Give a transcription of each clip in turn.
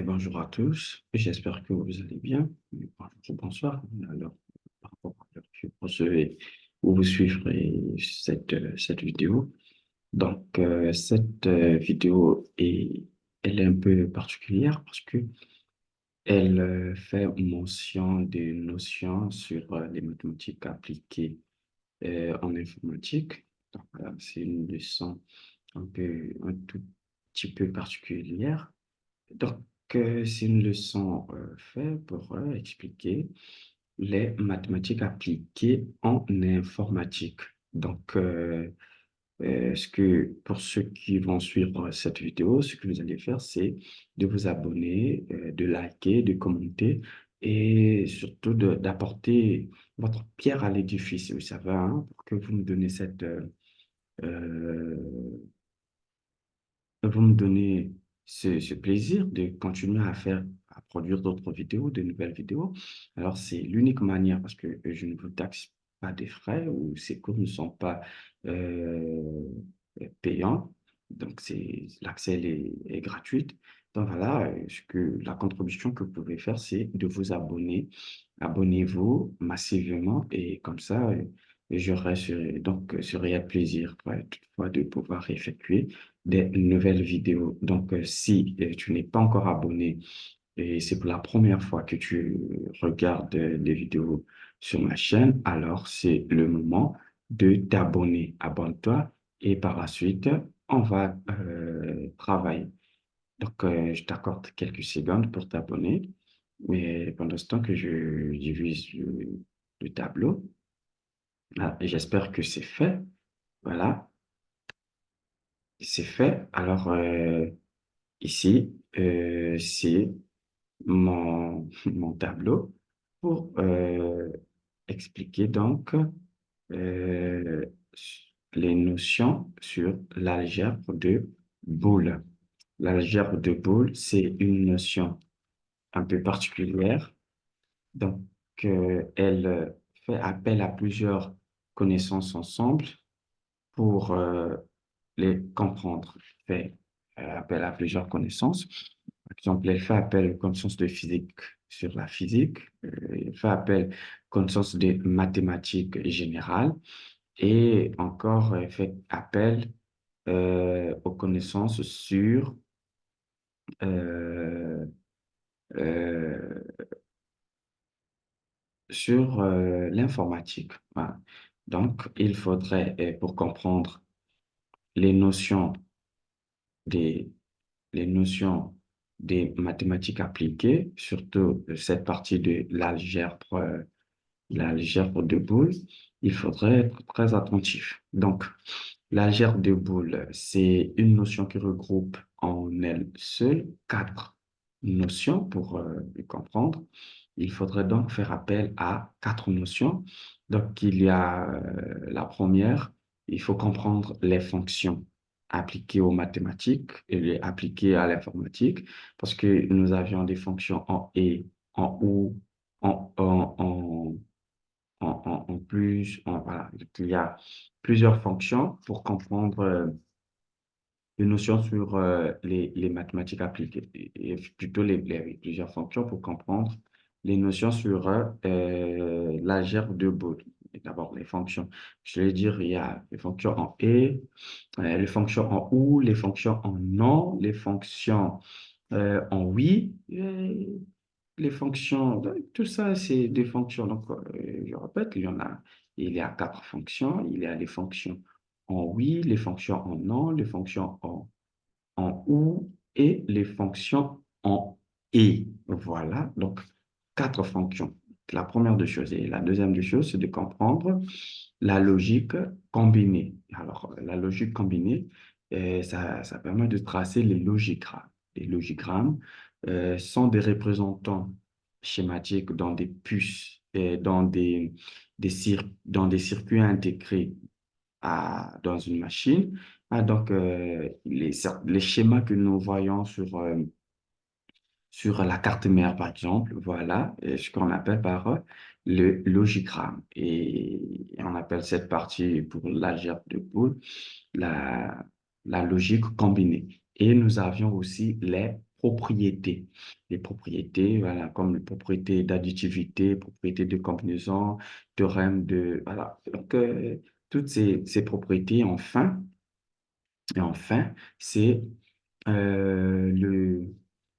Bonjour à tous, j'espère que vous allez bien. Bonjour, bonsoir. Alors, par rapport à l'heure que vous recevez ou vous suivrez cette vidéo. Donc, cette vidéo elle est un peu particulière parce que elle fait mention des notions sur les mathématiques appliquées en informatique. Donc, voilà, c'est une leçon un tout petit peu particulière. Donc, c'est une leçon faite pour expliquer les mathématiques appliquées en informatique. Donc, pour ceux qui vont suivre cette vidéo, ce que vous allez faire, c'est de vous abonner, de liker, de commenter et surtout d'apporter votre pierre à l'édifice, vous savez, hein, pour que vous me donnez euh, vous me donnez ce plaisir de continuer à produire d'autres vidéos, de nouvelles vidéos. Alors, c'est l'unique manière parce que je ne vous taxe pas des frais ou ces cours ne sont pas euh, payants. Donc, l'accès est gratuit. Donc, voilà, la contribution que vous pouvez faire, c'est de vous abonner. Abonnez-vous massivement et comme ça, j'aurai ce réel plaisir, toutefois, de pouvoir effectuer des nouvelles vidéos. Donc, si tu n'es pas encore abonné et c'est pour la première fois que tu regardes des vidéos sur ma chaîne, alors c'est le moment de t'abonner. Abonne-toi et par la suite, on va travailler. Donc, je t'accorde quelques secondes pour t'abonner. Mais pendant ce temps que je divise le tableau, et j'espère que c'est fait. Voilà, c'est fait. Alors, ici, c'est mon tableau pour expliquer donc euh, les notions sur l'algèbre de Boole. L'algèbre de Boole, c'est une notion un peu particulière. Donc, elle fait appel à plusieurs connaissances ensemble pour les comprendre. Fait appel à plusieurs connaissances. Par exemple, elle fait appel aux connaissances de physique sur la physique, elle fait appel aux connaissances de mathématiques générales et encore elle fait appel aux connaissances euh, euh, sur l'informatique. Voilà. Donc, il faudrait, pour comprendre les notions des, les notions des mathématiques appliquées, surtout cette partie de l'algèbre de Boole, il faudrait être très attentif. Donc, l'algèbre de Boole, c'est une notion qui regroupe en elle seule quatre notions pour le comprendre. Il faudrait donc faire appel à quatre notions. Donc, il y a la première, il faut comprendre les fonctions appliquées aux mathématiques et les appliquées à l'informatique, parce que nous avions des fonctions en et, en ou, en plus, voilà, il y a plusieurs fonctions pour comprendre les notions sur les mathématiques appliquées, et plutôt plusieurs fonctions pour comprendre les notions sur l'algèbre de Bode. Et d'abord, les fonctions. Je vais dire, il y a les fonctions en et, les fonctions en ou, les fonctions en non, les fonctions en oui, les fonctions, tout ça, c'est des fonctions. Donc, je répète, il y a quatre fonctions. Il y a les fonctions en oui, les fonctions en non, les fonctions en ou et les fonctions en et. Voilà, donc quatre fonctions. La première des choses. Et la deuxième des choses, c'est de comprendre la logique combinée. Alors, la logique combinée, ça permet de tracer les logigrammes. Les logigrammes sont des représentants schématiques dans des puces, et dans des circuits intégrés dans une machine. Donc, les schémas que nous voyons sur la carte mère, par exemple, voilà, ce qu'on appelle par le logigramme. Et on appelle cette partie pour l'algèbre de Boole la, la logique combinée. Et nous avions aussi les propriétés. Les propriétés, voilà, comme les propriétés d'additivité, propriétés de combinaison, théorème de, voilà. Donc, toutes ces propriétés, et enfin, c'est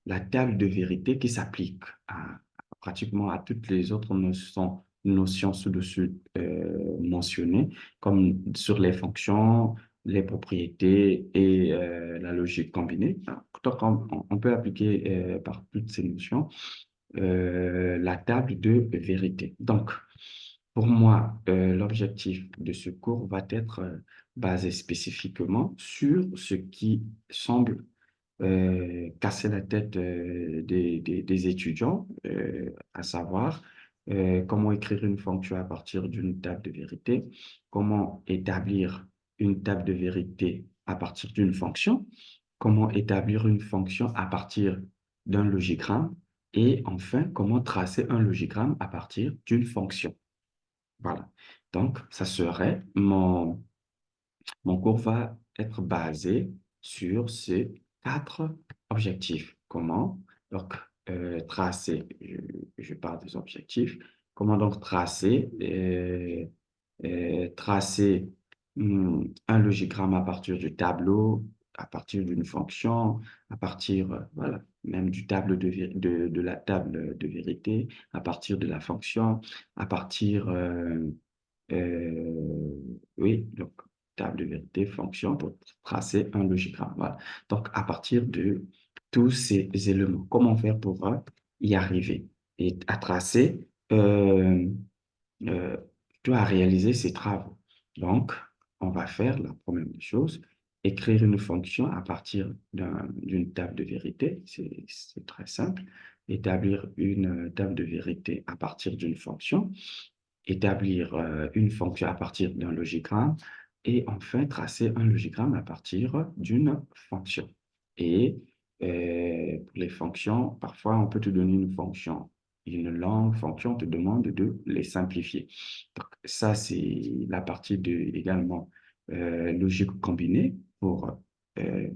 la table de vérité qui s'applique pratiquement à toutes les autres notions ci-dessus mentionnées, comme sur les fonctions, les propriétés et la logique combinée. Donc, on peut appliquer par toutes ces notions la table de vérité. Donc, pour moi, l'objectif de ce cours va être basé spécifiquement sur ce qui semble casser la tête des étudiants, à savoir comment écrire une fonction à partir d'une table de vérité, comment établir une table de vérité à partir d'une fonction, comment établir une fonction à partir d'un logigramme, et enfin, comment tracer un logigramme à partir d'une fonction. Voilà. Donc, ça serait mon cours va être basé sur ces quatre objectifs. Comment donc tracer, je parle des objectifs, comment donc tracer un logigramme à partir du tableau, à partir d'une fonction, à partir, voilà, même du tableau de la table de vérité, à partir de la fonction, à partir oui, donc table de vérité, fonction pour tracer un logigramme. Voilà. Donc, à partir de tous ces éléments, comment faire pour y arriver et à tracer, euh, tu as réalisé ces travaux. Donc, on va faire la première des choses, écrire une fonction à partir d'une table de vérité. C'est très simple. Établir une table de vérité à partir d'une fonction, établir une fonction à partir d'un logigramme et enfin tracer un logigramme à partir d'une fonction. Et pour les fonctions, parfois on peut te donner une fonction, une longue fonction, on te demande de les simplifier. Donc, ça, c'est la partie de également logique combinée pour euh,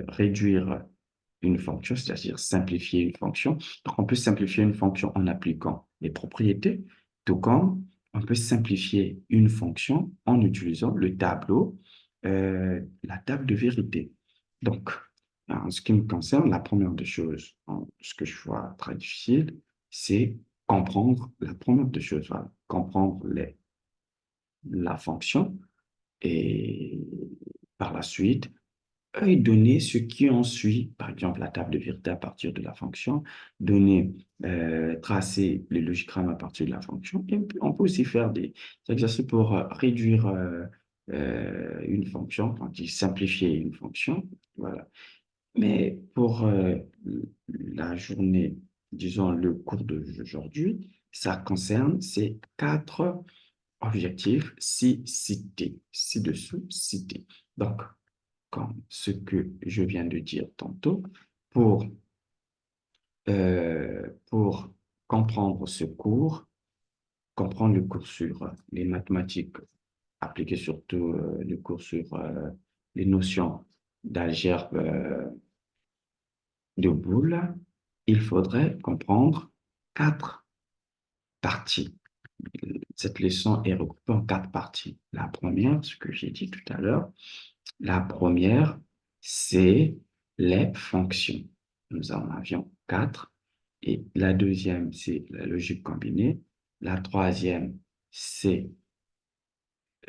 réduire une fonction, c'est-à-dire simplifier une fonction. Donc, on peut simplifier une fonction en appliquant les propriétés, tout comme on peut simplifier une fonction en utilisant le tableau, la table de vérité. Donc, en ce qui me concerne, la première des choses, ce que je vois très difficile, c'est comprendre la première des choses, voilà, comprendre la fonction et par la suite, et donner ce qui en suit, par exemple la table de vérité à partir de la fonction, tracer le logigramme à partir de la fonction. Et puis, on peut aussi faire des exercices pour réduire une fonction, quand on dit simplifier une fonction. Voilà. Mais pour la journée, disons le cours d'aujourd'hui, ça concerne ces quatre objectifs ci-dessous cités. Donc, comme ce que je viens de dire tantôt, pour comprendre ce cours, comprendre le cours sur les mathématiques, appliquer surtout le cours sur les notions d'algèbre de boules, il faudrait comprendre quatre parties. Cette leçon est regroupée en quatre parties. La première, ce que j'ai dit tout à l'heure, la première, c'est les fonctions. Nous en avions quatre. Et la deuxième, c'est la logique combinée. La troisième, c'est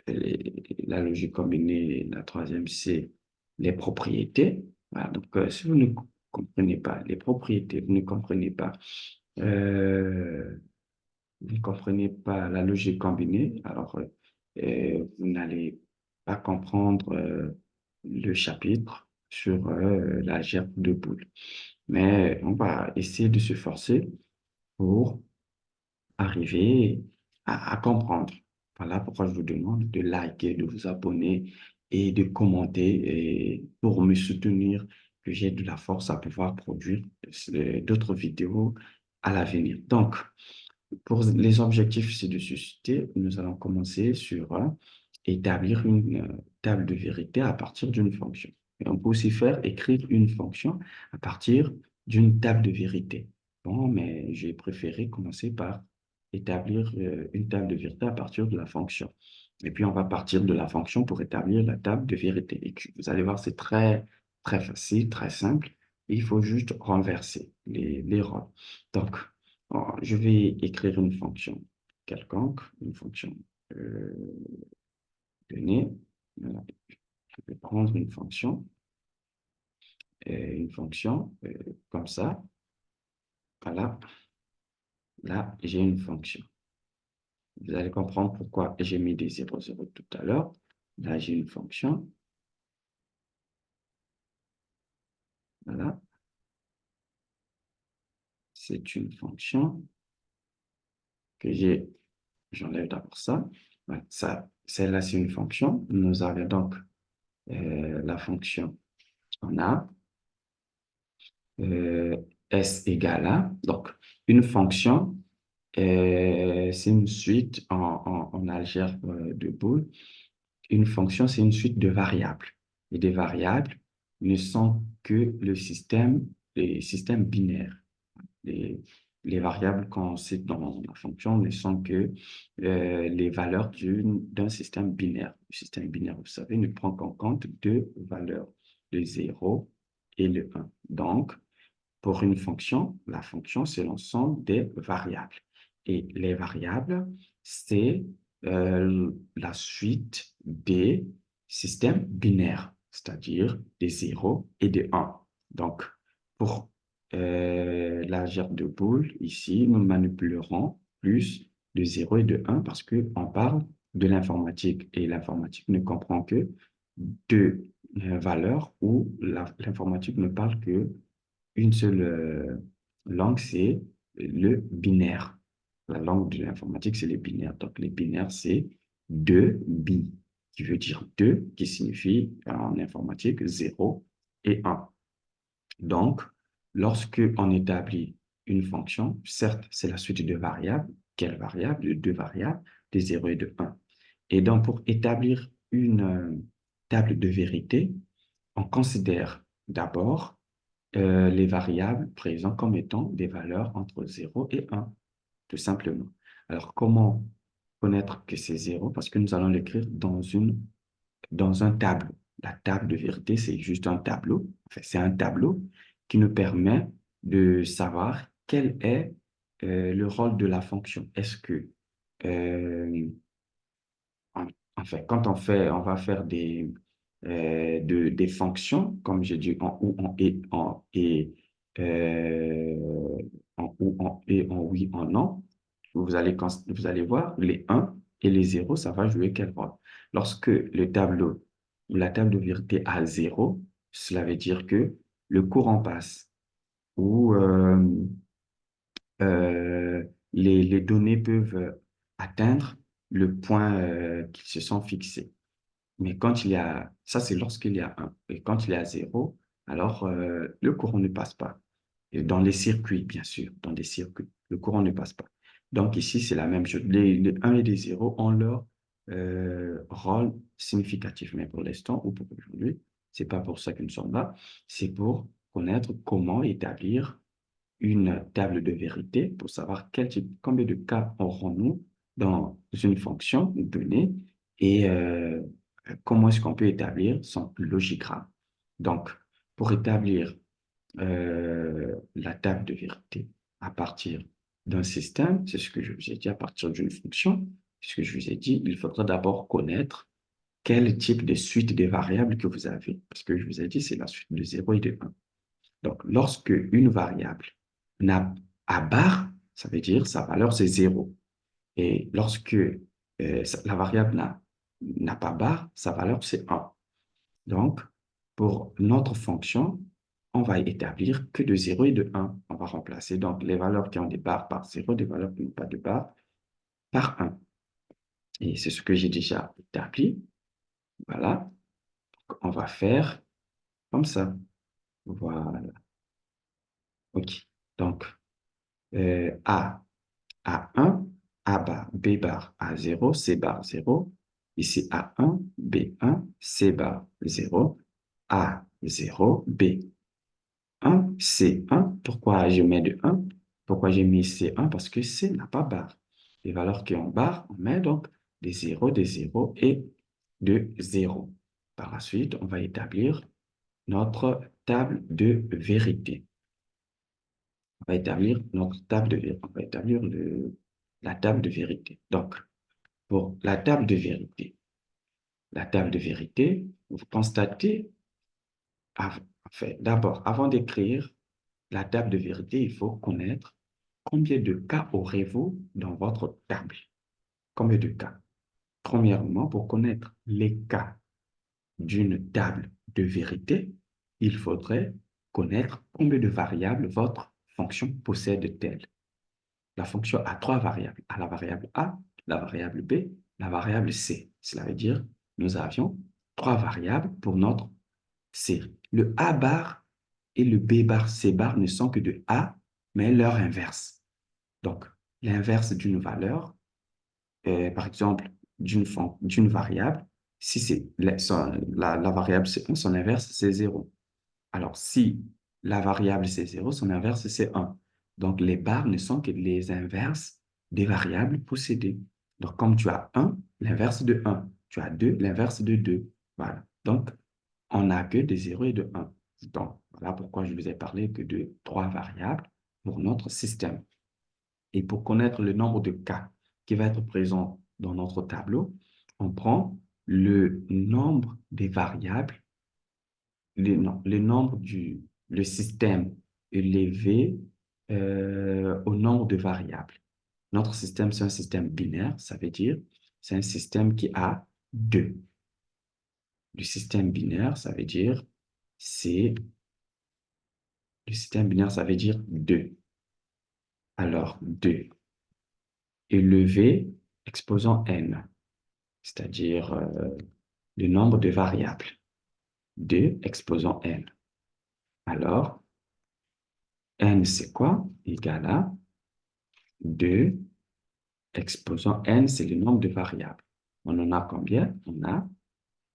la logique combinée. La troisième, c'est les propriétés. Voilà. Donc, si vous ne comprenez pas les propriétés, euh, vous ne comprenez pas la logique combinée, alors vous n'allez pas comprendre le chapitre sur la gerbe de poule. Mais on va essayer de se forcer pour arriver à comprendre. Voilà pourquoi je vous demande de liker, de vous abonner et de commenter et pour me soutenir, que j'ai de la force à pouvoir produire d'autres vidéos à l'avenir. Donc, pour les objectifs ci-dessus, nous allons commencer sur établir une table de vérité à partir d'une fonction. Et on peut aussi faire écrire une fonction à partir d'une table de vérité. Bon, mais j'ai préféré commencer par établir une table de vérité à partir de la fonction. Et puis, on va partir de la fonction pour établir la table de vérité. Et vous allez voir, c'est très, très facile, très simple. Il faut juste renverser les rôles. Donc, je vais écrire une fonction quelconque, une fonction euh, donnée. Voilà. Je vais prendre une fonction comme ça. Voilà, là, j'ai une fonction. Vous allez comprendre pourquoi j'ai mis des 0, 0 tout à l'heure. Là, j'ai une fonction. Voilà, c'est une fonction que j'ai. J'enlève d'abord ça. Voilà, ça, celle-là, c'est une fonction. Nous avons donc la fonction en A, S égale à. Donc, une fonction, c'est une suite en algèbre de Boole. Une fonction, c'est une suite de variables. Et des variables ne sont que les systèmes binaires. Les, les variables qu'on cite dans la fonction ne sont que les valeurs d'un système binaire. Le système binaire, vous savez, ne prend qu'en compte deux valeurs, le 0 et le 1. Donc, pour une fonction, la fonction, c'est l'ensemble des variables. Et les variables, c'est la suite des systèmes binaires, c'est-à-dire des 0 et des 1. Donc, pour l'algèbre de Boole, ici, nous manipulerons plus de 0 et de 1 parce qu'on parle de l'informatique et l'informatique ne comprend que deux valeurs où l'informatique ne parle que une seule langue, c'est le binaire. La langue de l'informatique, c'est les binaires. Donc, les binaires, c'est 2 bi, qui veut dire 2, qui signifie en informatique 0 et 1. Donc, lorsque on établit une fonction, certes, c'est la suite de variables. Quelle variable? De deux variables, de 0 et de 1. Et donc, pour établir une table de vérité, on considère d'abord les variables présentes comme étant des valeurs entre 0 et 1, tout simplement. Alors, comment connaître que c'est 0? Parce que nous allons l'écrire dans un tableau. La table de vérité, c'est juste un tableau. Enfin, c'est un tableau qui nous permet de savoir quel est le rôle de la fonction. Est-ce que, euh, en, enfin, quand on va faire des fonctions, comme j'ai dit, en ou, en oui, en non, vous allez voir, les 1 et les 0, ça va jouer quel rôle? Lorsque le tableau ou la table de vérité a 0, cela veut dire que le courant passe ou les données peuvent atteindre le point qu'ils se sont fixés. Mais quand il y a, ça c'est lorsqu'il y a 1. Et quand il y a 0, alors le courant ne passe pas. Et dans les circuits, bien sûr, dans des circuits, le courant ne passe pas. Donc ici, c'est la même chose. Les 1 et les 0 ont leur rôle significatif. Mais pour l'instant, ou pour aujourd'hui, c'est pas pour ça que nous sommes là. C'est pour connaître comment établir une table de vérité pour savoir combien de cas aurons-nous dans une fonction donnée et comment est-ce qu'on peut établir son logigramme. Donc, pour établir la table de vérité à partir d'un système, c'est ce que je vous ai dit, à partir d'une fonction, ce que je vous ai dit, il faudra d'abord connaître quel type de suite des variables que vous avez. Parce que je vous ai dit, c'est la suite de 0 et de 1. Donc, lorsque une variable n'a à barre, ça veut dire sa valeur, c'est 0. Et lorsque la variable n'a pas barre, sa valeur, c'est 1. Donc, pour notre fonction, on va établir que de 0 et de 1. On va remplacer donc les valeurs qui ont des barres par 0, des valeurs qui n'ont pas de barres par 1. Et c'est ce que j'ai déjà établi. Voilà. On va faire comme ça. Voilà. OK. Donc, A A1, A bar, B bar, A0, C bar 0. Ici A1, B1, C bar 0, A 0, B. 1, C1. Pourquoi je mets de 1? Pourquoi j'ai mis C1? Parce que C n'a pas barre. Les valeurs qui ont barre, on met donc des 0 et de 0. Par la suite, on va établir notre table de vérité. On va établir notre table de vérité. On va établir la table de vérité. Donc, pour la table de vérité, vous constatez, enfin, d'abord, avant d'écrire la table de vérité, il faut connaître combien de cas aurez-vous dans votre table. Combien de cas? Premièrement, pour connaître les cas d'une table de vérité, il faudrait connaître combien de variables votre fonction possède-t-elle. La fonction a trois variables. À la variable A, la variable B, la variable C. Cela veut dire nous avions trois variables pour notre série. Le A bar et le B bar, C bar ne sont que de A, mais leur inverse. Donc, l'inverse d'une valeur, par exemple, d'une variable, si c'est la variable c'est 1, son inverse c'est 0. Alors, si la variable c'est 0, son inverse c'est 1. Donc, les barres ne sont que les inverses des variables possédées. Donc, comme tu as 1, l'inverse de 1. Tu as 2, l'inverse de 2. Voilà. Donc, on n'a que des 0 et de 1. Donc, voilà pourquoi je vous ai parlé que de trois variables pour notre système. Et pour connaître le nombre de cas qui va être présent dans notre tableau, on prend le nombre des variables, le nombre le système élevé au nombre de variables. Notre système, c'est un système binaire, ça veut dire c'est un système qui a deux. Le système binaire, ça veut dire c'est le système binaire, ça veut dire 2. Alors, 2 élevé exposant n, c'est-à-dire le nombre de variables. 2 exposant n. Alors, n, c'est quoi? Égal à 2 exposant n, c'est le nombre de variables. On en a combien? On a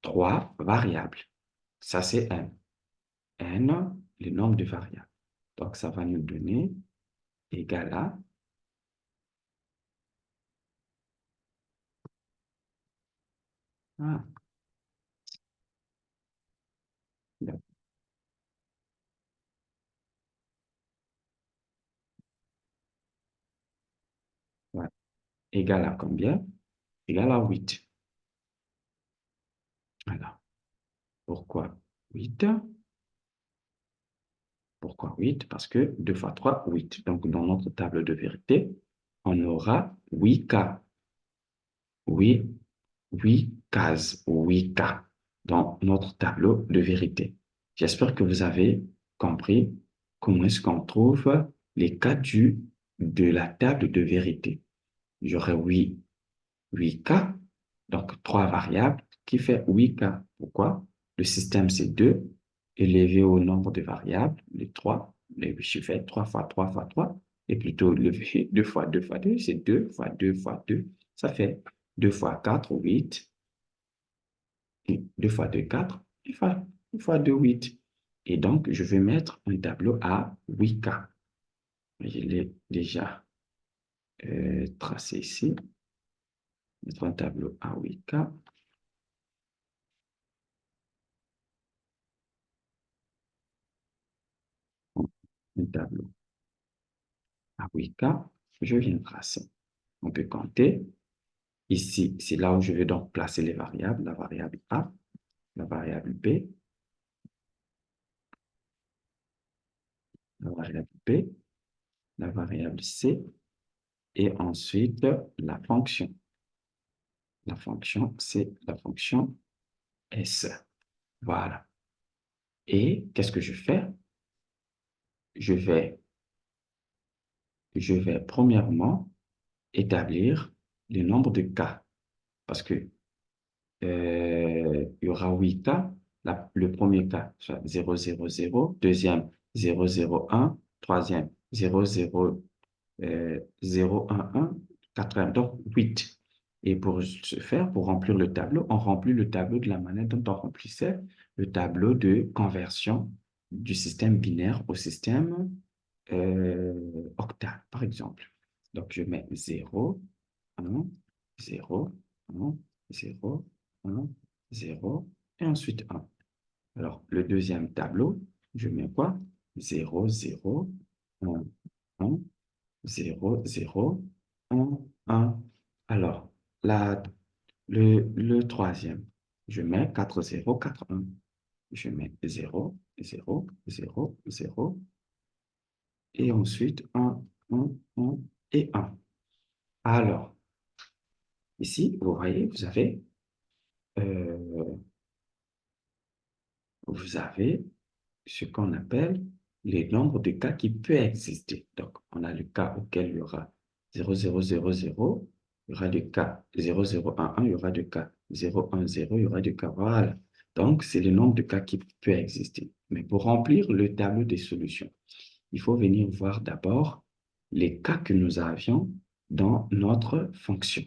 3 variables. Ça, c'est n. N, le nombre de variables. Donc, ça va nous donner égal à ah, ouais, égal à combien? Égal à 8. Alors, pourquoi 8? Pourquoi 8? Parce que 2 fois 3, 8. Donc, dans notre table de vérité, on aura 8 cas. Oui, 8 cases ou 8 cas dans notre tableau de vérité. J'espère que vous avez compris comment est-ce qu'on trouve les cas de la table de vérité. J'aurai 8 cas, donc 3 variables, qui fait 8 cas. Pourquoi? Le système, c'est 2, élevé au nombre de variables, les 3, les chiffres 3 fois 3 fois 3, et plutôt levé 2 fois 2 fois 2, c'est 2 fois 2 fois 2, ça fait 2 fois 4, 8, et 2 fois 2, 4, 2 fois 2, 8. Et donc, je vais mettre un tableau à 8 cas. Je l'ai déjà tracé ici. Mettre un tableau à 8 cas. Un tableau à 8 cas, je viens tracer. On peut compter. Ici, c'est là où je vais donc placer les variables. La variable A, la variable B, la variable B, la variable C, et ensuite la fonction. La fonction, c'est la fonction S. Voilà. Et qu'est-ce que je fais? Je vais, je vais premièrement établir le nombre de cas. Parce que il y aura 8 cas. Le premier cas, soit 0, 0, 0. Deuxième, 0, 0, 1. Troisième, 0, 0, 0, 1, 1. Quatrième, donc 8. Et pour ce faire, pour remplir le tableau, on remplit le tableau de la manière dont on remplissait le tableau de conversion du système binaire au système octal, par exemple. Donc, je mets 0, 1, 0, 1, 0, 1, 0, et ensuite 1. Alors, le deuxième tableau, je mets quoi? 0, 0, 1, 1, 0, 0, 1, 1. Alors, la, le troisième, je mets 4, 0, 4, 1. Je mets 0, 0, 0, 0, et ensuite 1, 1, 1 et 1. Alors, ici, vous voyez, euh, vous avez ce qu'on appelle les nombres de cas qui peuvent exister. Donc, on a le cas auquel il y aura 0, 0, 0, 0, il y aura le cas 0, 0, 1, 1, il y aura le cas 0, 1, 0, il y aura le cas, voilà. Donc, c'est le nombre de cas qui peut exister. Mais pour remplir le tableau des solutions, il faut venir voir d'abord les cas que nous avions dans notre fonction.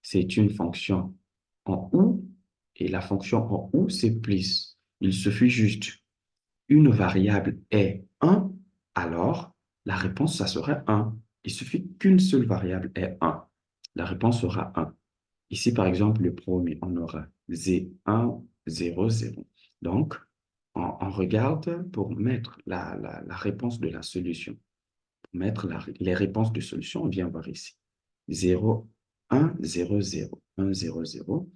C'est une fonction en ou, et la fonction en ou, c'est plus. Il suffit juste une variable est 1, alors la réponse, ça sera 1. Il suffit qu'une seule variable est 1. La réponse sera 1. Ici, par exemple, le premier, on aura 1, 0, 0. Donc, on regarde pour mettre la réponse de la solution. Pour mettre les réponses de solution, on vient voir ici. 0, 1, 0, 0, 1, 0, 0.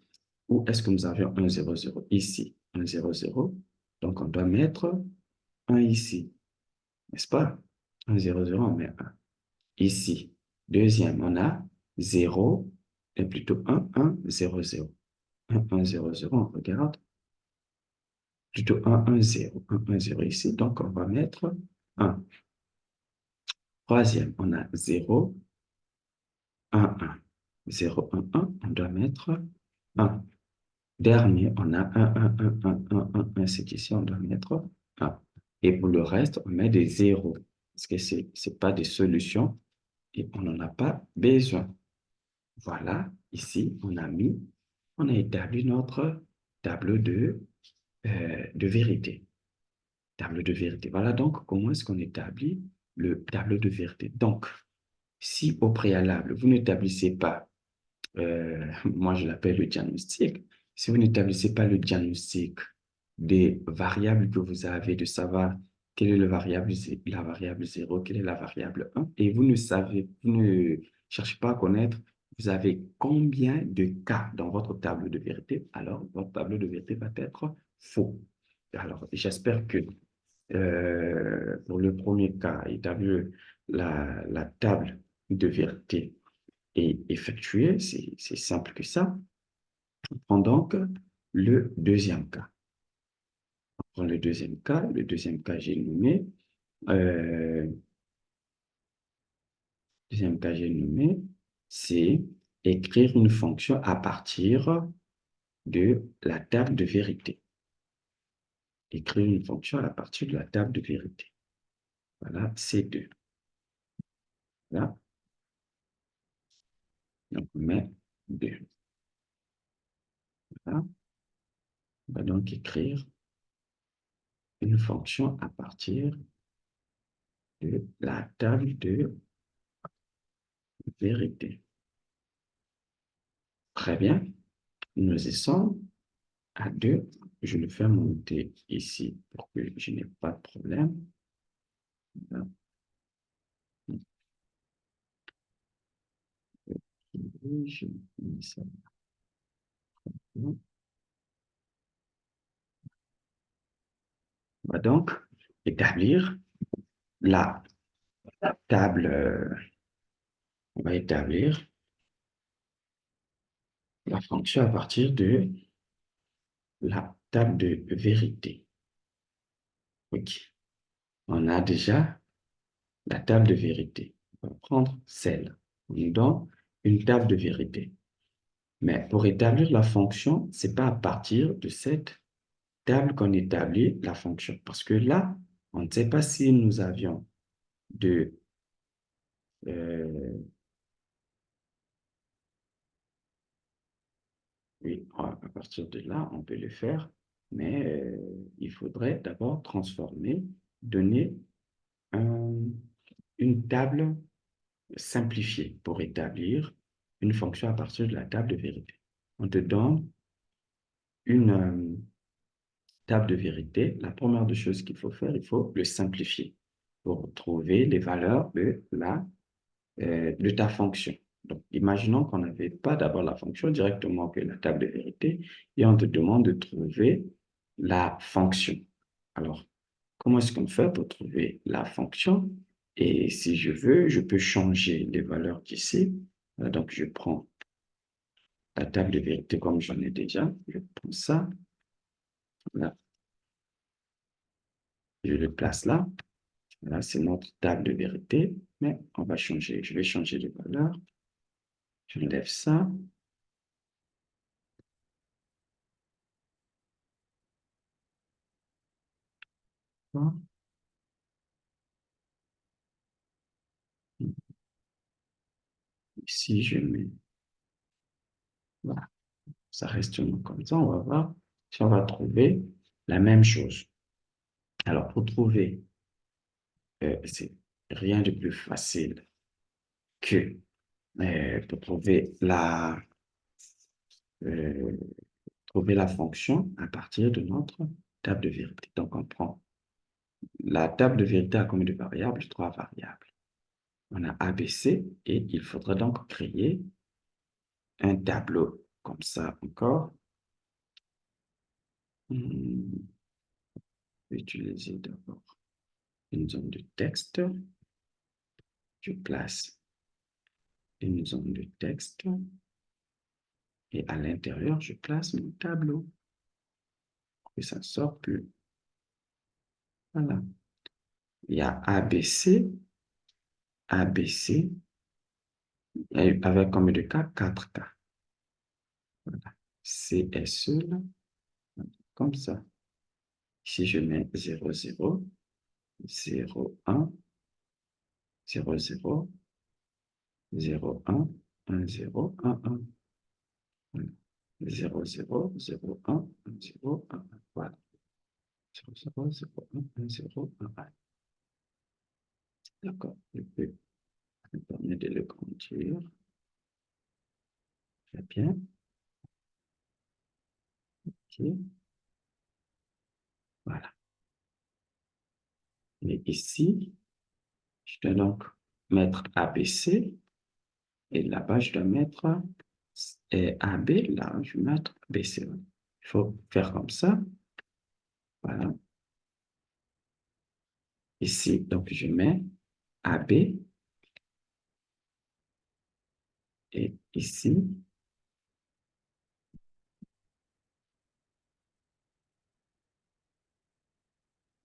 Où est-ce que nous avions 1, 0, 0? Ici, 1, 0, 0. Donc, on doit mettre 1 ici, n'est-ce pas? 1, 0, 0, on met 1. Ici, deuxième, on a 0, et plutôt 1, 1, 0, 0. 1, 1, 0, 0, on regarde. Plutôt 1, 1, 0. 1, 1, 0 ici, donc on va mettre 1. Troisième, on a 0, 1, 1. 0, 1, 1, on doit mettre 1. Dernier, on a 1, 1, 1, 1, 1, 1, 1, c'est ici, on doit mettre 1. Et pour le reste, on met des zéros, parce que ce n'est pas des solutions et on n'en a pas besoin. Voilà, ici, on a établi notre tableau de vérité. Tableau de vérité. Voilà donc comment est-ce qu'on établit le tableau de vérité. Donc, si au préalable, vous n'établissez pas, moi je l'appelle le diagnostic, si vous n'établissez pas le diagnostic des variables que vous avez, de savoir quelle est la variable 0, quelle est la variable 1, et vous ne cherchez pas à connaître, vous avez combien de cas dans votre tableau de vérité, alors votre tableau de vérité va être faux. Alors, j'espère que pour le premier cas, établir la table de vérité est effectuée, c'est simple que ça. On prend donc le deuxième cas. Prends le deuxième cas. Le deuxième cas, j'ai nommé. Euh, deuxième cas, j'ai nommé, c'est écrire une fonction à partir de la table de vérité. Écrire une fonction à partir de la table de vérité. Voilà, C2. Là, donc on met 2. Voilà. On va donc écrire une fonction à partir de la table de vérité. Très bien. Nous y sommes. À 2, je le fais monter ici pour que je n'ai pas de problème. Voilà. Je mets ça. On va donc établir la table, on va établir la fonction à partir de la table de vérité. OK. On a déjà la table de vérité. On va prendre celle. On nous donne une table de vérité. Mais pour établir la fonction, ce n'est pas à partir de cette table qu'on établit la fonction. Parce que là, on ne sait pas si nous avions de, euh, Oui, à partir de là, on peut le faire, mais il faudrait d'abord transformer, donner un- une table simplifiée pour établir une fonction à partir de la table de vérité. On te donne une table de vérité. La première des choses qu'il faut faire, il faut le simplifier pour trouver les valeurs de ta fonction. Donc, imaginons qu'on n'avait pas d'abord la fonction directement que la table de vérité et on te demande de trouver la fonction. Alors, comment est-ce qu'on fait pour trouver la fonction? Et si je veux, je peux changer les valeurs d'ici. Donc, je prends la table de vérité comme j'en ai déjà. Je prends ça, là, je le place là. Là, c'est notre table de vérité, mais on va changer. Je vais changer les valeurs. J'enlève ça. Ici, je mets, voilà, ça reste comme ça. On va voir si on va trouver la même chose. Alors, pour trouver, c'est rien de plus facile que pour euh, trouver la fonction à partir de notre table de vérité. Donc, on prend la table de vérité a combien de variables? Trois variables. On a ABC et il faudra donc créer un tableau comme ça encore. Hmm, utiliser d'abord une zone de texte. Je place une zone de texte et à l'intérieur, je place mon tableau. Et ça sort plus. Voilà. Il y a ABC, ABC, avec combien de cas? 4 cas. Voilà. CSE, là, comme ça. Si je mets 0, 0, 0, 1, 0, 0, 0, 1, 1, 0, 1, 1. Voilà. 0, 0, 0, 1, 1, 0, 1, 1. Voilà. 0, 0, 0, 1, 1, 0, 1, 1. D'accord. Je peux me permettre de le conduire. Très bien. OK. Voilà. Et ici, je dois donc mettre ABC. Et là-bas, je dois mettre AB. Là, je vais mettre BC. Il faut faire comme ça. Voilà. Ici, donc, je mets AB. Et ici,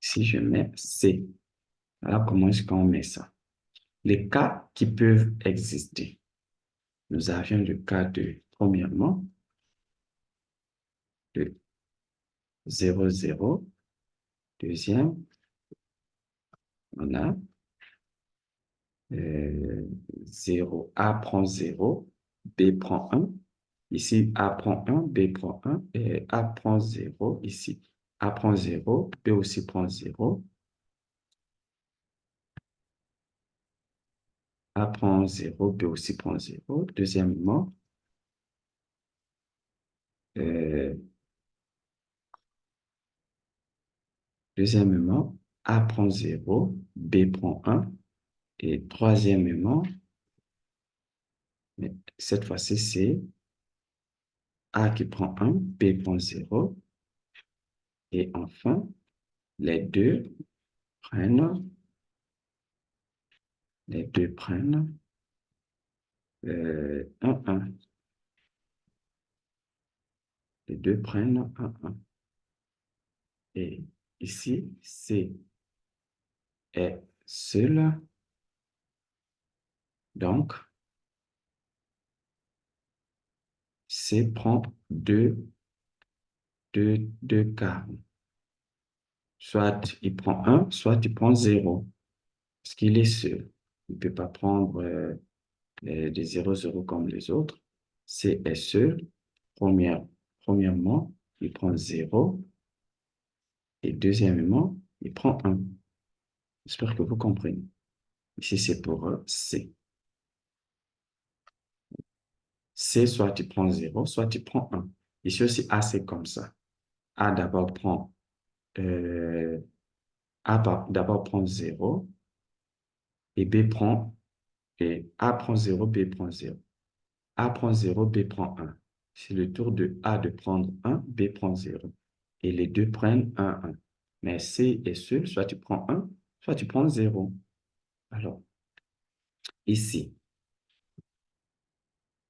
si je mets C. Voilà comment est-ce qu'on met ça. Les cas qui peuvent exister. Nous avions le cas de, premièrement, de 0, 0. Deuxième, on a 0, A prend 0, B prend 1. Ici, A prend 1, B prend 1, et A prend 0 ici. A prend 0, B aussi prend 0. A prend 0, B aussi prend 0. Deuxièmement, euh, deuxièmement, A prend 0, B prend 1. Et troisièmement, mais cette fois-ci, c'est A qui prend 1, B prend 0. Et enfin, les deux prennent, les deux prennent 1, 1. Les deux prennent 1, 1. Et ici, C est seul. Donc, C prend deux cas. Soit il prend 1, soit il prend 0. Parce qu'il est seul. Il ne peut pas prendre des 0, 0 comme les autres. C est seul. Première, premièrement, il prend 0 et deuxièmement, il prend 1. J'espère que vous comprenez. Ici, c'est pour C. C, soit tu prends 0, soit tu prends 1. Ici aussi, A, c'est comme ça. A d'abord prend, euh, d'abord prend 0 et B prend, et A prend 0, B prend 0. A prend 0, B prend 1. C'est le tour de A de prendre 1, B prend 0. Et les deux prennent 1, 1. Mais C est seul, soit tu prends 1, soit tu prends 0. Alors, ici,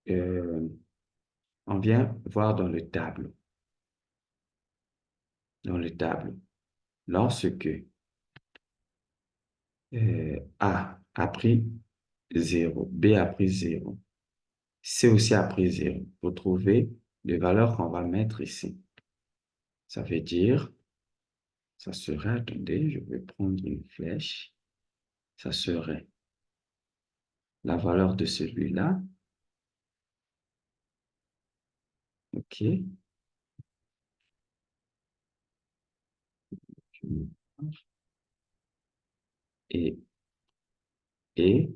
euh, on vient voir dans le tableau. Dans le tableau, lorsque A a pris 0, B a pris 0, C aussi a pris 0, vous trouvez les valeurs qu'on va mettre ici. Ça veut dire, ça serait, attendez, je vais prendre une flèche, ça serait la valeur de celui-là, ok, et, et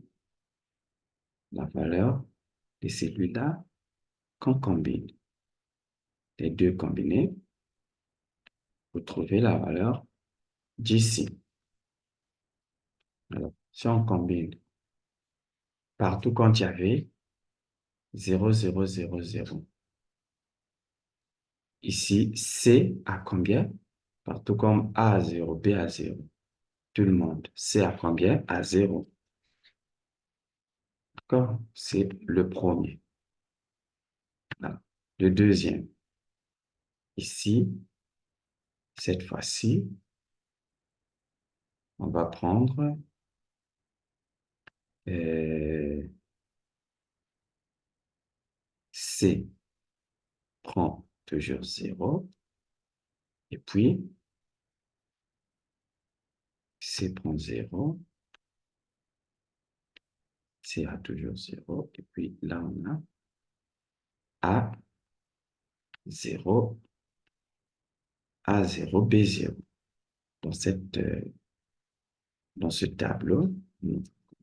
la valeur de celui-là qu'on combine. Les deux combinés, vous trouvez la valeur d'ici. Alors, si on combine partout quand il y avait 0, 0, 0, 0. Ici, C a combien? Partout comme A a 0, B a 0. Tout le monde. C a combien? A 0. D'accord? C'est le premier. Là. Le deuxième. Ici, cette fois-ci, on va prendre euh, C prend toujours 0. Et puis, C prend 0. C a toujours 0. Et puis là, on a A 0, A 0, B 0. Dans dans ce tableau,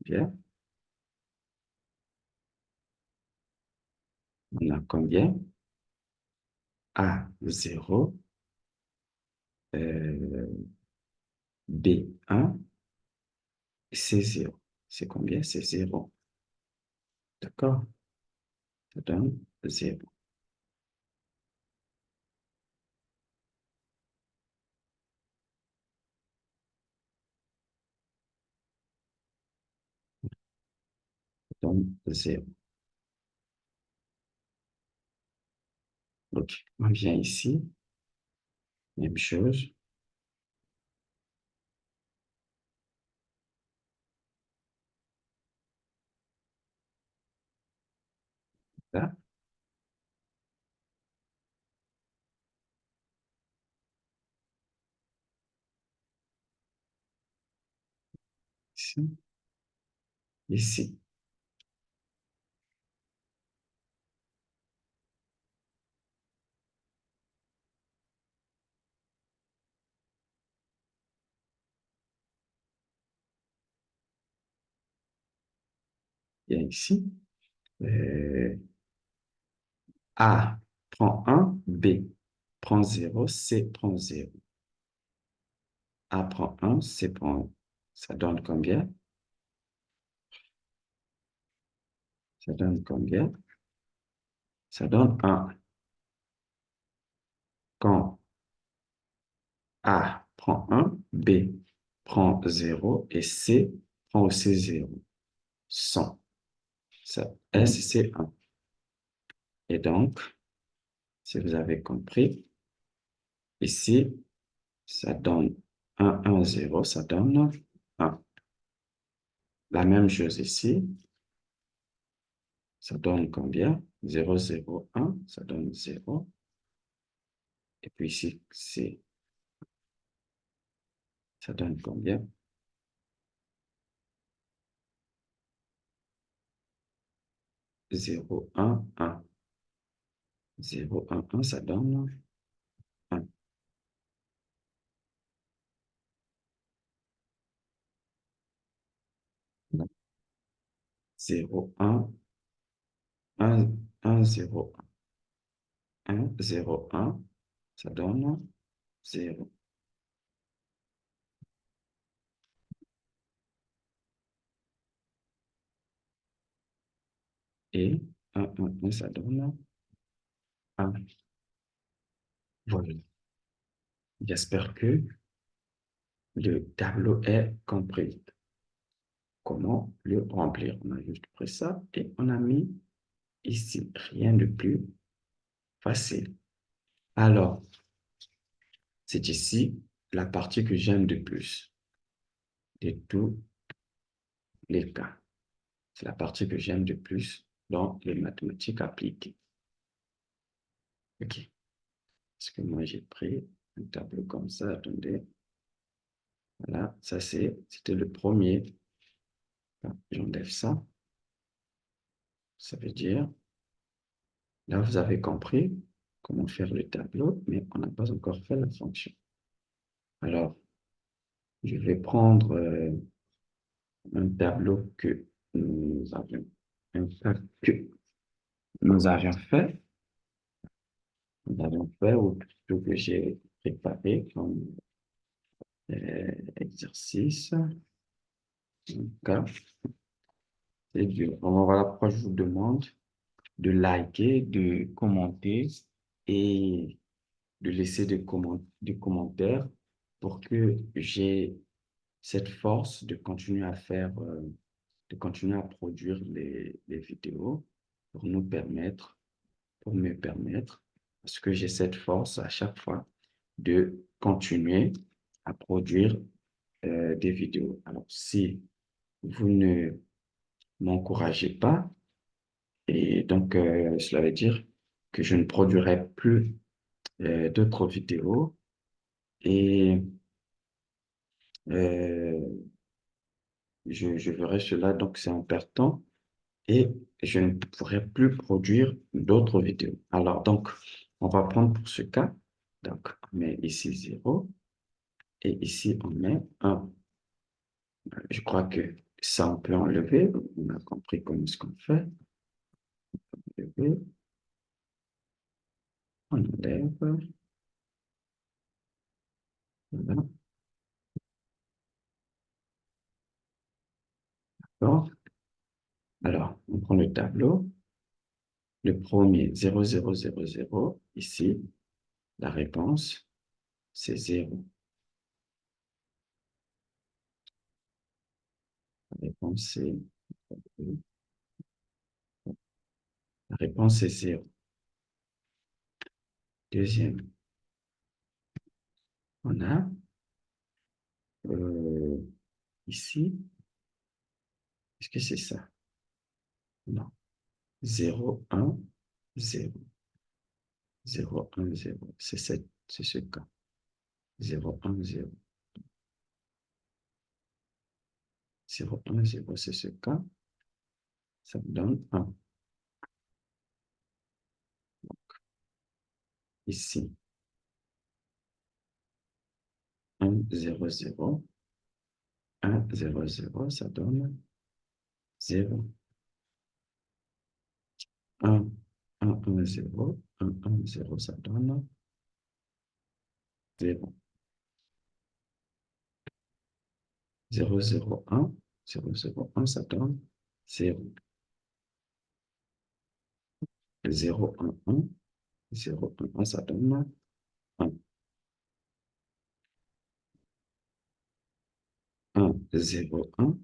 bien, on a combien? A0, B1, C0. C'est combien? C'est 0. D'accord? Ça donne 0. Ça donne 0. Donc, on vient ici, même chose. Là, ici, ici. Bien ici. Euh, A prend 1, B prend 0, C prend 0. A prend 1, C prend 1. Ça donne combien? Ça donne combien? Ça donne 1. Quand A prend 1, B prend 0 et C prend aussi 0. 100. Ça, S, c'est 1. Et donc, si vous avez compris, ici, ça donne 1, 1, 0, ça donne 1. La même chose ici, ça donne combien? 0, 0, 1, ça donne 0. Et puis ici, ça donne combien? 0, 1, 1. 0, 1, 1, ça donne 1. 0, 1, 1, 1, 0, 1, 0, 1, ça donne 0. Et 1, 1, 1, ça donne 1. Voilà. J'espère que le tableau est compris. Comment le remplir? On a juste pris ça et on a mis ici. Rien de plus facile. Alors, c'est ici la partie que j'aime de plus de tous les cas. C'est la partie que j'aime de plus dans les mathématiques appliquées. OK. Parce que moi, j'ai pris un tableau comme ça. Attendez. Voilà, ça c'était le premier. J'enlève ça. Ça veut dire, là, vous avez compris comment faire le tableau, mais on n'a pas encore fait la fonction. Alors, je vais prendre un tableau que nous avions, un cas que nous avions fait, ou plutôt que j'ai préparé comme exercice. Cas, c'est dur. Voilà pourquoi je vous demande de liker, de commenter et de laisser des commentaires pour que j'ai cette force de continuer à faire, de continuer à produire les vidéos pour nous permettre, pour me permettre, parce que j'ai cette force à chaque fois de continuer à produire des vidéos. Alors, si vous ne m'encouragez pas, et donc cela veut dire que je ne produirai plus d'autres vidéos et euh, je verrai cela, donc c'est en perd temps et je ne pourrai plus produire d'autres vidéos. Alors, donc, on va prendre pour ce cas, donc, on met ici 0 et ici, on met 1. Je crois que ça, on peut enlever. On a compris comment ce qu'on fait. Enlever, on enlève, voilà. Bon. Alors, on prend le tableau. Le premier, 0, 0, 0, 0. Ici, la réponse, c'est 0. La réponse, c'est la réponse est 0. Deuxième, on a euh, ici, est-ce que c'est ça? Non. 0, 1, 0. 0, 1, 0. C'est ce cas. 0, 1, 0. 0, 1, 0, c'est ce cas. Ça me donne 1. Ici, 1, 0, 0. 1, 0, 0, ça donne 0. 1, 1, 1, 0. 1, 1, 0, ça donne 0. 0, 0, 1. 0, 0, 1, ça donne 0. 0, 1, 1. 0, 1, 1, ça donne 1. 1, 0, 1.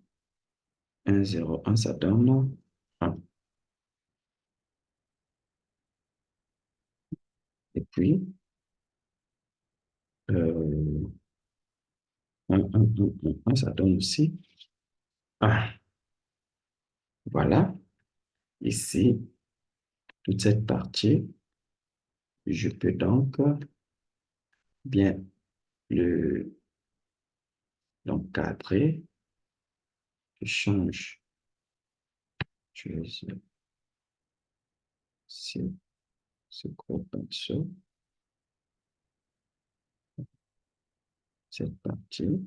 1, 0, 1, ça donne 1. Et puis, 1, 1, 1, 1, 1, ça donne aussi 1. Voilà. Ici, toute cette partie, je peux donc bien le cadrer. Je change. Je vais ce gros pinceau, cette partie.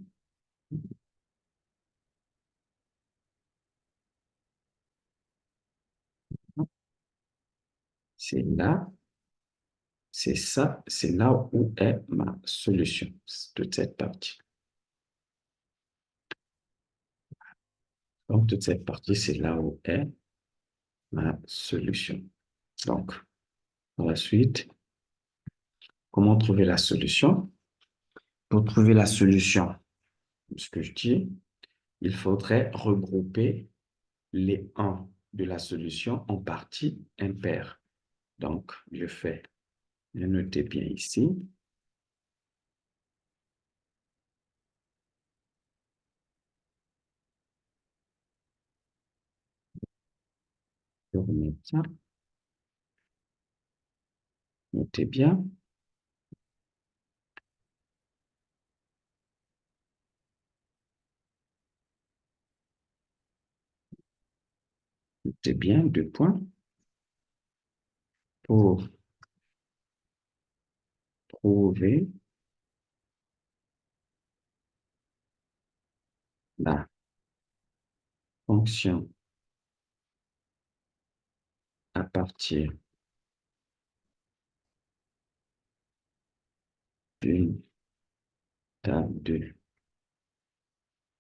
C'est là, c'est ça, c'est là où est ma solution, toute cette partie. Donc, toute cette partie, c'est là où est ma solution. Donc, par la suite, comment trouver la solution? Pour trouver la solution, ce que je dis, il faudrait regrouper les 1 de la solution en parties impaires. Donc, je fais, je note bien ici. Je remets ça. Notez bien. Notez bien, 2 points. Pour trouver la fonction à partir d'une table de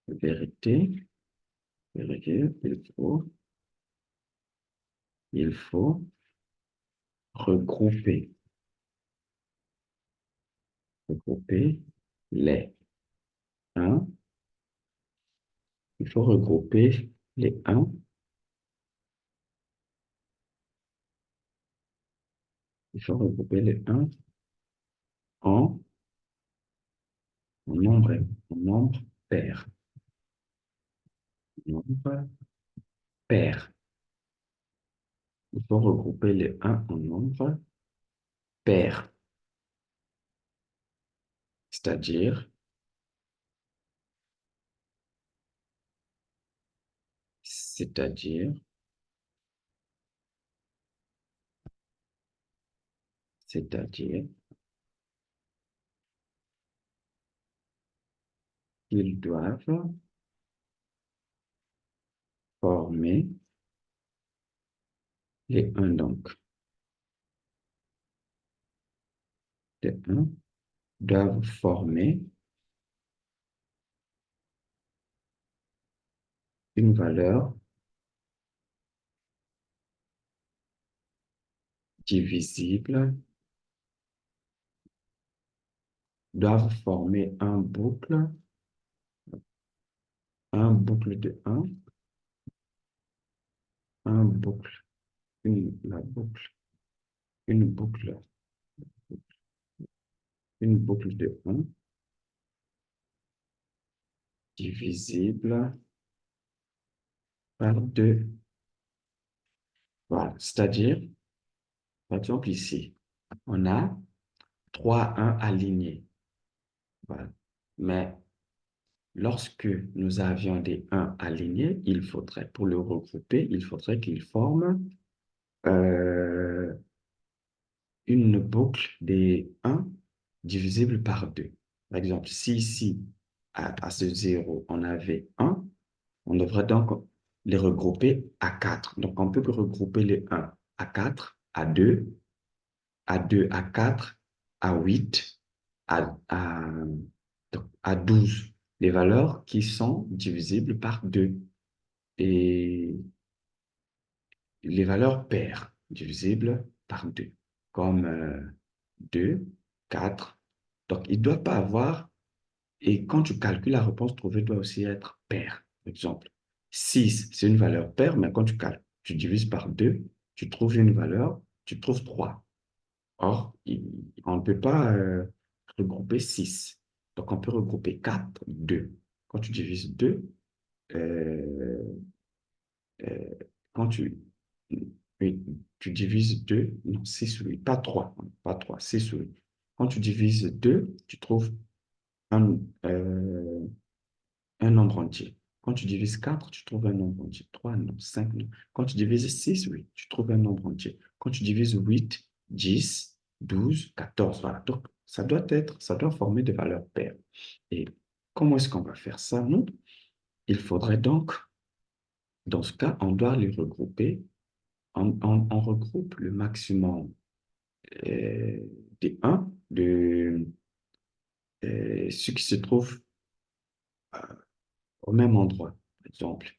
vérité, il faut regrouper, les 1. Il faut regrouper les 1. Il faut regrouper les 1 en, en nombre pair. Nombre pair. Il faut regrouper les 1 en nombre pair. C'est-à-dire, c'est-à-dire, c'est-à-dire, ils doivent former les 1 donc. Les 1 doivent former une valeur divisible, doivent former un boucle de 1, un boucle, la boucle, une boucle, une boucle de 1 divisible par 2. Voilà, c'est-à-dire, par exemple ici, on a 3 1 alignés. Voilà. Mais lorsque nous avions des 1 alignés, il faudrait, pour le regrouper, il faudrait qu'ils forment euh, une boucle des 1 divisible par 2. Par exemple, si ici, à ce 0, on avait 1, on devrait donc les regrouper à 4. Donc, on peut regrouper les 1 à 4, à 2 à 4, à 8, à 12. Les valeurs qui sont divisibles par 2. Et les valeurs paires divisibles par 2, comme 2, 4. Donc, il ne doit pas avoir, et quand tu calcules la réponse trouvée, doit aussi être paire. Par exemple, 6, c'est une valeur paire, mais quand tu divises par 2, tu trouves une valeur, tu trouves 3. Or, on ne peut pas regrouper 6. Donc, on peut regrouper 4, 2. Quand tu divises 2, euh, euh, quand oui, tu divises 2, non, 6, oui, pas 3, 6, oui. Quand tu divises 2, tu trouves un, euh, un nombre entier. Quand tu divises 4, tu trouves un nombre entier. 3, non, 5, non. Quand tu divises 6, oui, tu trouves un nombre entier. Quand tu divises 8, 10, 12, 14. Voilà. Donc, ça doit former des valeurs paires. Et comment est-ce qu'on va faire ça, nous? Il faudrait donc, dans ce cas, on doit les regrouper. On regroupe le maximum des 1, ce qui se trouve au même endroit. Par exemple,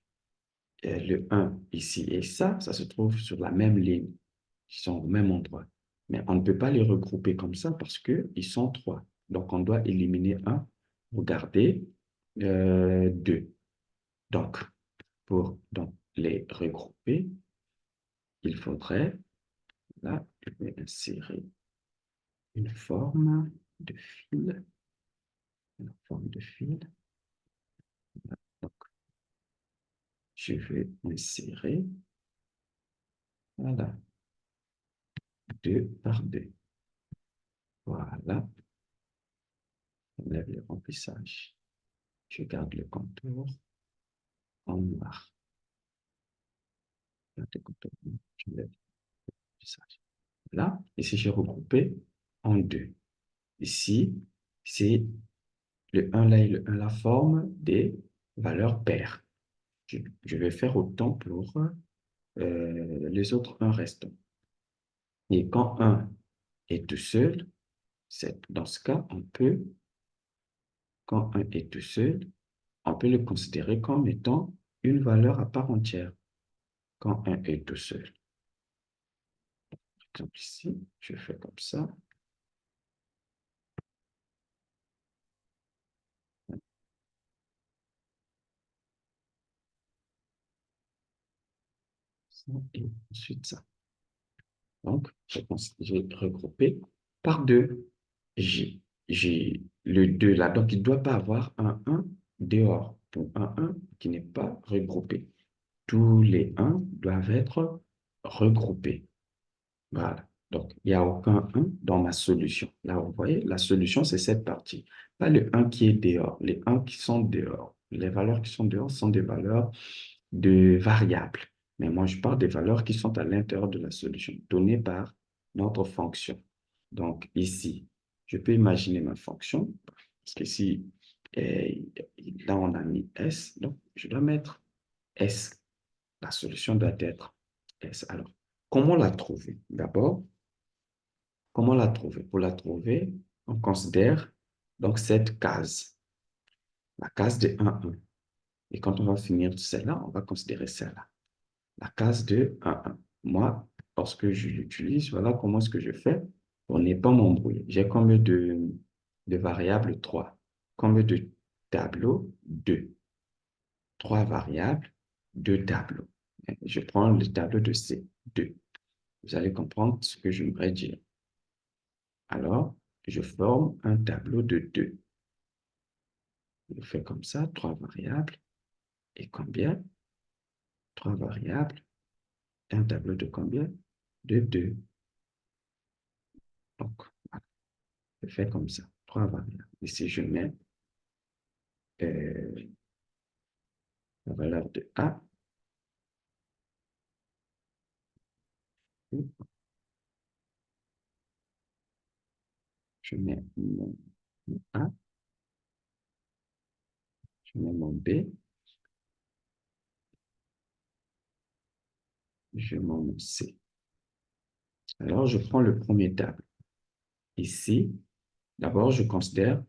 le 1 ici et ça se trouve sur la même ligne. Ils sont au même endroit. Mais on ne peut pas les regrouper comme ça parce qu'ils sont 3. Donc, on doit éliminer un pour garder 2. Donc, pour donc, les regrouper, il faudrait, là, je vais insérer une forme de fil. Une forme de fil. Donc, je vais insérer, voilà, 2 par 2. Voilà, on lève le remplissage. Je garde le contour en noir. Je garde le contour en noir. Je lève le remplissage. Là, ici, j'ai regroupé en 2. Ici, c'est le 1 là et le 1 la forme des valeurs paires. Je vais faire autant pour les autres 1 restants. Et quand 1 est tout seul, dans ce cas, quand 1 est tout seul, on peut le considérer comme étant une valeur à part entière. Quand 1 est tout seul. Par exemple, ici, je fais comme ça. Ça et ensuite ça. Donc, j'ai regroupé par 2. J'ai le 2 là. Donc, il ne doit pas avoir un 1 dehors. Pour un 1 qui n'est pas regroupé. Tous les 1 doivent être regroupés. Voilà. Donc, il n'y a aucun 1 dans ma solution. Là, vous voyez, la solution, c'est cette partie. Pas le 1 qui est dehors. Les 1 qui sont dehors. Les valeurs qui sont dehors sont des valeurs de variables. Mais moi, je parle des valeurs qui sont à l'intérieur de la solution, données par notre fonction. Donc, ici, je peux imaginer ma fonction, parce que si là, on a mis S, donc je dois mettre S. La solution doit être S. Alors, comment la trouver? D'abord, comment la trouver? Pour la trouver, on considère donc cette case, la case de 1, 1. Et quand on va finir celle-là, on va considérer celle-là, la case de 1, 1. Moi, lorsque je l'utilise, voilà comment est-ce que je fais pour ne pas m'embrouiller. J'ai combien de variables? 3. Combien de tableaux? 2. 3 variables, 2 tableaux. Je prends le tableau de C, 2. Vous allez comprendre ce que j'aimerais dire. Alors, je forme un tableau de 2. Je fais comme ça, 3 variables. Et combien? 3 variables. Un tableau de combien? De 2. Donc, voilà, je fais comme ça, 3 variables. Ici, je mets la valeur de A. Je mets mon A. Je mets mon B. Je mets mon C. Alors, je prends le premier table. Ici, d'abord, je considère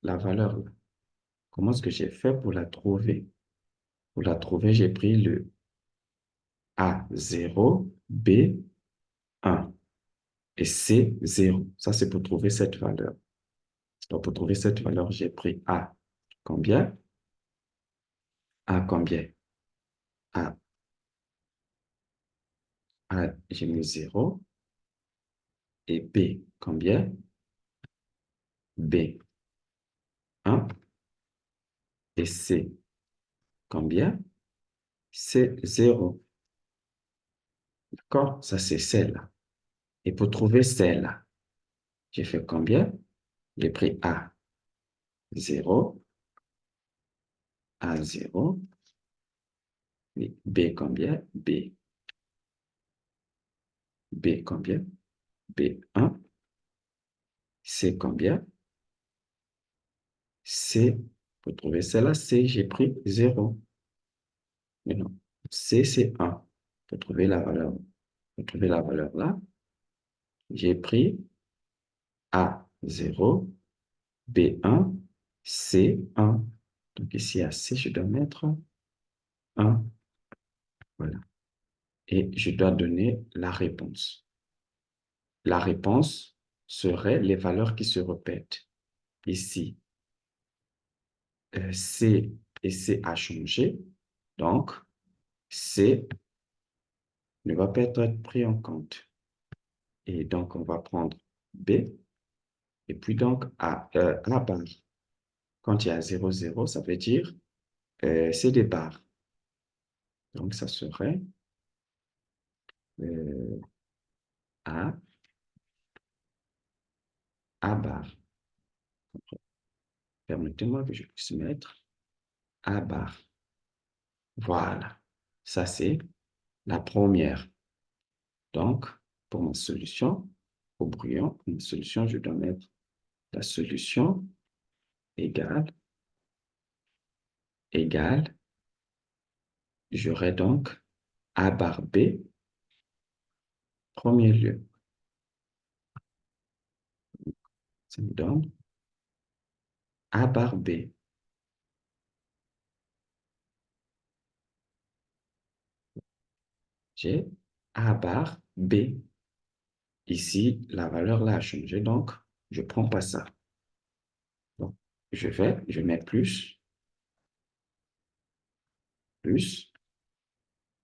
la valeur là. Comment est-ce que j'ai fait pour la trouver? Pour la trouver, j'ai pris le A0, B1 et C0. Ça, c'est pour trouver cette valeur. Donc, pour trouver cette valeur, j'ai pris A combien? A combien? A, A, j'ai mis 0. Et B combien? B1 et C combien? C 0. D'accord? Ça, c'est celle-là. Et pour trouver celle-là, j'ai fait combien? J'ai pris A0, A0, et B combien? B combien? B1, c'est combien? C, pour trouver celle-là, C, j'ai pris 0. Mais non, C, c'est 1. Pour trouver la valeur là, j'ai pris A, 0, B1, C1. Donc ici, à C, je dois mettre 1. Voilà. Et je dois donner la réponse. La réponse serait les valeurs qui se répètent. Ici, C et C a changé. Donc, C ne va pas être pris en compte. Et donc, on va prendre B. Et puis donc, A bar. Quand il y a 0, 0, ça veut dire c'est des barres. Donc, ça serait euh, A, A bar. Permettez-moi que je puisse mettre A bar. Voilà. Ça, c'est la première. Donc, pour ma solution, au brouillon, une solution, je dois mettre la solution égale, j'aurai donc A bar B, premier lieu. Ça me donne A bar B. J'ai A bar B. Ici, la valeur là a changé, donc je ne prends pas ça. Donc, je mets plus, je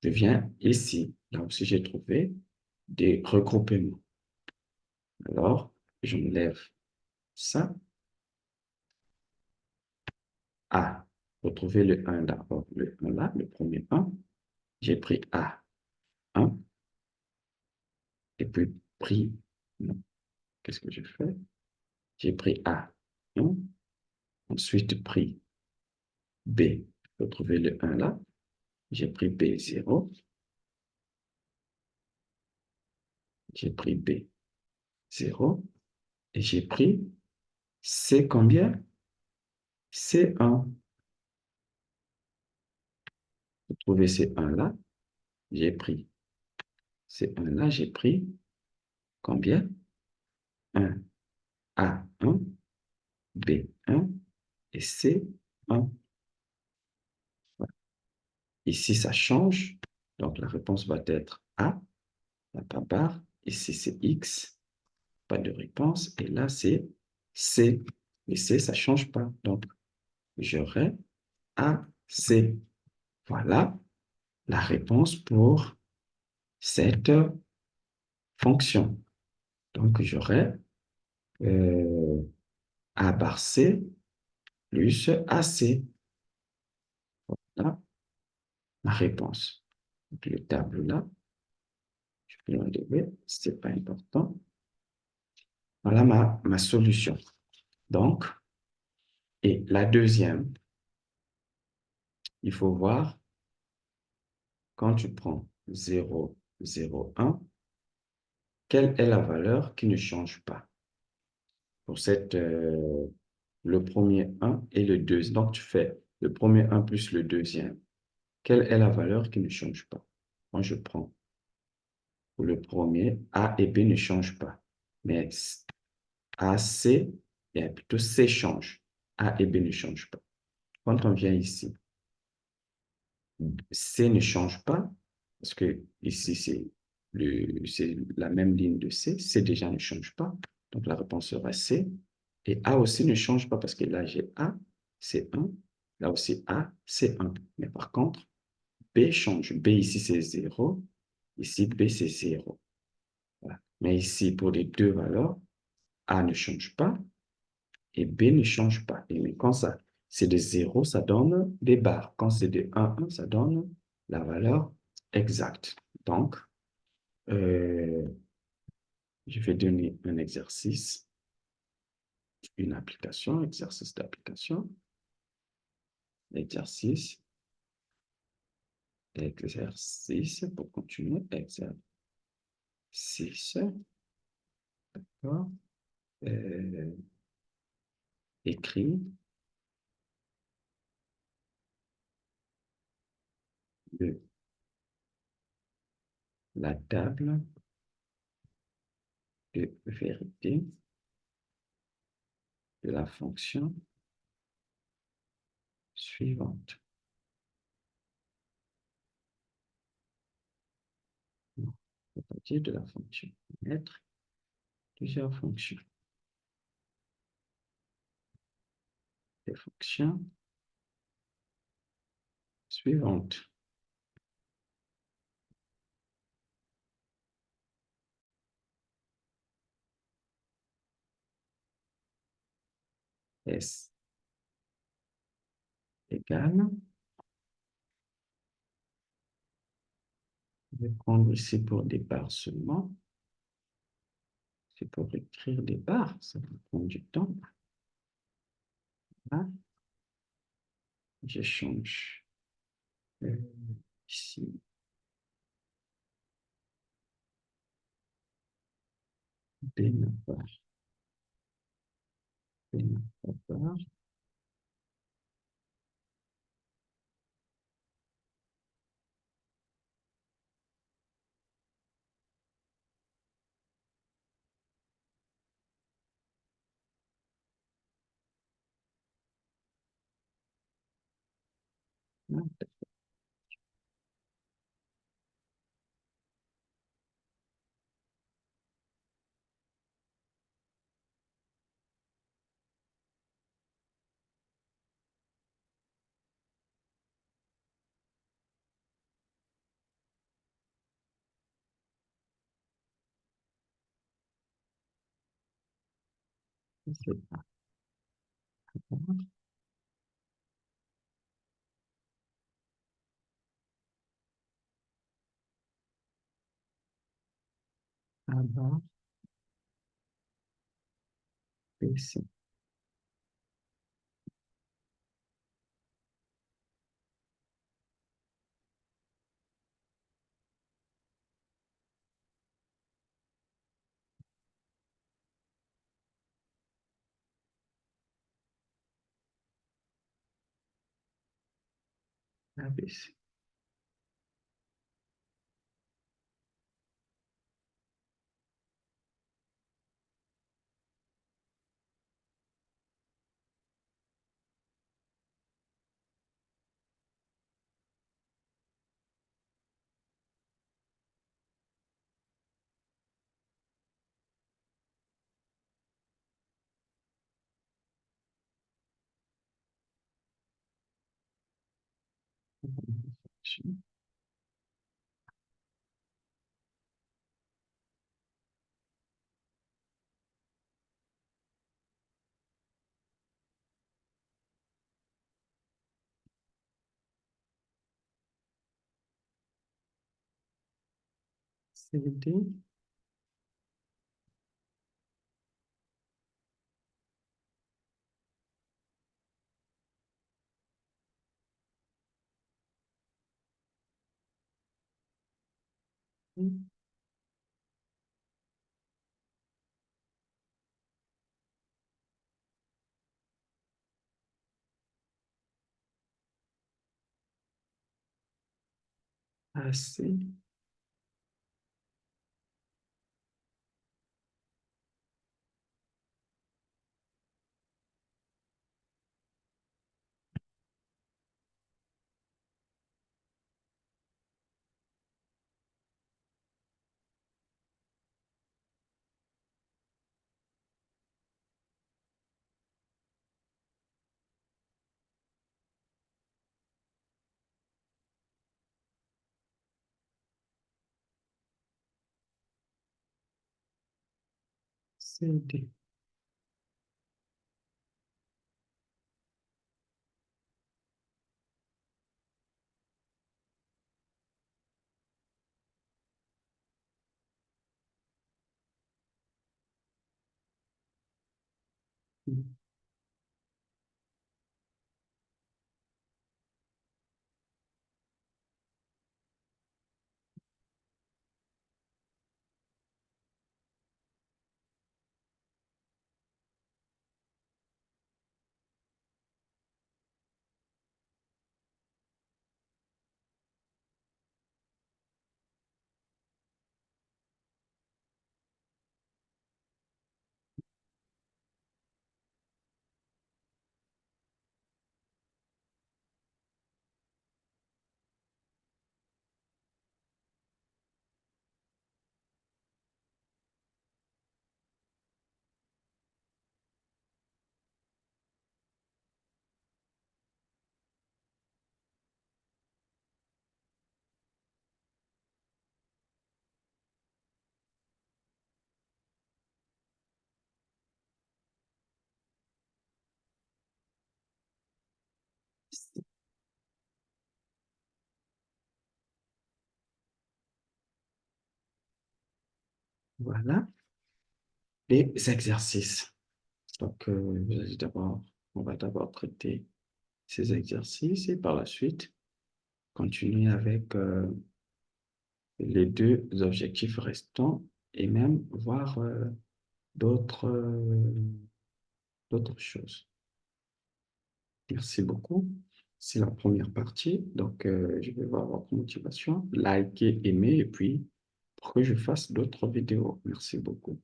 viens ici. Là aussi, j'ai trouvé des regroupements. Alors, je me lève ça. A. Retrouver le 1 d'abord. Le 1 là, le premier 1. J'ai pris A, 1. Et puis pris, non. Qu'est-ce que je fais? J'ai pris A, 1. Ensuite pris B. Retrouver le 1 là. J'ai pris B, 0. J'ai pris B, 0. Et j'ai pris C combien? C1. Retrouver C1 là. J'ai pris C1 là. J'ai pris combien? 1. A1, B1 et C1. Voilà. Ici, ça change. Donc, la réponse va être A, la barre. Ici, c'est X, pas de réponse. Et là, c'est C. Et C, ça ne change pas. Donc, j'aurai A, C. Voilà la réponse pour cette fonction. Donc, j'aurai A bar C plus AC. Voilà ma réponse. Donc, le tableau là, je peux l'enlever, ce n'est pas important. Voilà ma solution. Donc, et la deuxième, il faut voir quand tu prends 0, 0, 1, quelle est la valeur qui ne change pas pour le premier 1 et le deuxième. Donc, tu fais le premier 1 plus le deuxième. Quelle est la valeur qui ne change pas? Moi, je prends pour le premier, A et B ne changent pas. Mais A, C, et plutôt C change. A et B ne changent pas. Quand on vient ici, C ne change pas, parce que ici, c'est la même ligne de C. C déjà ne change pas. Donc, la réponse sera C. Et A aussi ne change pas, parce que là, j'ai A, c'est 1. Là aussi, A, c'est 1. Mais par contre, B change. B ici, c'est 0. Ici, B, c'est 0. Voilà. Mais ici, pour les deux valeurs, A ne change pas et B ne change pas. Et mais quand ça, c'est de 0, ça donne des barres. Quand c'est de 1, 1, ça donne la valeur exacte. Donc, euh, je vais donner un exercice, une application, exercice d'application, exercice, exercice, pour continuer, exercice. D'accord. Euh, Écrit de la table de vérité de la fonction suivante. Non, c'est-à-dire de la fonction être, plusieurs fonctions. Des fonctions suivantes. S égale, je vais prendre ici pour des barres seulement. C'est pour écrire des barres, ça va prendre du temps. Là, je change euh, ici, B n'a pas, B n'a pas barre. Là, c'est pas barre. A barre, B, C. A, B, C. C, D. A, C. C, D. Voilà. Les exercices. Donc, on va d'abord traiter ces exercices et par la suite, continuer avec les deux objectifs restants et même voir d'autres d'autres choses. Merci beaucoup. C'est la première partie. Donc, je vais voir votre motivation, liker, aimer et puis pour que je fasse d'autres vidéos. Merci beaucoup.